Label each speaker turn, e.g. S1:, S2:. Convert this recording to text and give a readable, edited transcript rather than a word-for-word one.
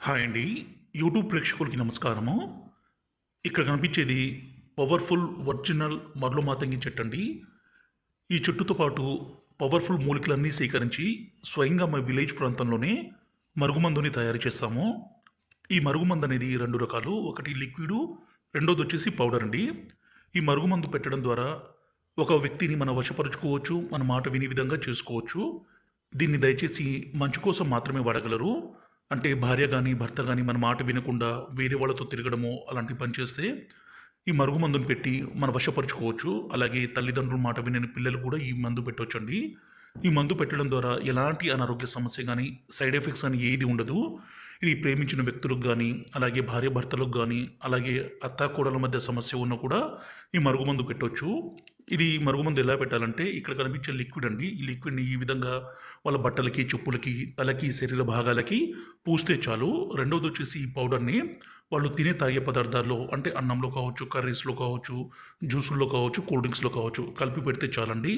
S1: Hi అండి. YouTube ప్రేక్షకులకి నమస్కారము. ఇక్కడ కనిపించేది పవర్‌ఫుల్ ఒరిజినల్ మర్ల మాతంగి చెట్టండి. ఈ చెట్టుతో పాటు పవర్‌ఫుల్ మూలికలన్నీ సేకరించి స్వయంగా మా విలేజ్ ప్రాంతంలోనే మరుగుమందుని తయారు చేస్తాము. ఈ మరుగుమందనేది 2 రకాలు. ఒకటి లిక్విడు, రెండోదొచ్చేసి పౌడర్ అండి. ఈ మరుగుమందు పెట్టడం ద్వారా ఒక వ్యక్తిని మనం వశపరుచుకోవచ్చు. మన మాట వినే విధంగా చేసుకోవచ్చు. దీన్ని దయచేసి మంచి కోసం మాత్రమే వాడగలరు. అంటే భార్య గాని, భర్త గాని మన మాట వినకుండా వేరే వాళ్ళతో తిరగడమో అలాంటి పని చేస్తే ఈ మరుగుమందుని పెట్టి మనం వశపరుచుకోవచ్చు. అలాగే తల్లిదండ్రుల మాట వినని పిల్లలు కూడా ఈ మందు పెట్టొచ్చండి. ఈ మందు పెట్టడం ద్వారా ఎలాంటి అనారోగ్య సమస్య గాని, సైడ్ ఎఫెక్ట్స్ అని ఏది ఉండదు. ఇది ప్రేమించిన వ్యక్తులకు గాని, అలాగే భార్యాభర్తలకు గాని, అలాగే అత్తాకోడళ్ళ మధ్య సమస్య ఉన్నా కూడా ఈ మరుగుమందు పెట్టొచ్చు. ఇది మరుగుమందు ఎలా పెట్టాలంటే ఇక్కడ కనిపించే లిక్విడ్ అండి. ఈ లిక్విడ్‌ని ఈ విధంగా వాళ్ళ బట్టలకి, చెప్పులకి, తలకి, శరీర భాగాలకి పూస్తే చాలు. రెండోదొచ్చేసి ఈ పౌడర్‌ని వాళ్ళు తినే, తాగే పదార్థాల్లో అంటే అన్నంలో కావచ్చు, కర్రీస్‌లో కావచ్చు, జ్యూసుల్లో కావచ్చు, కూల్ డ్రింక్స్‌లో కావచ్చు కలిపి పెడితే చాలండి.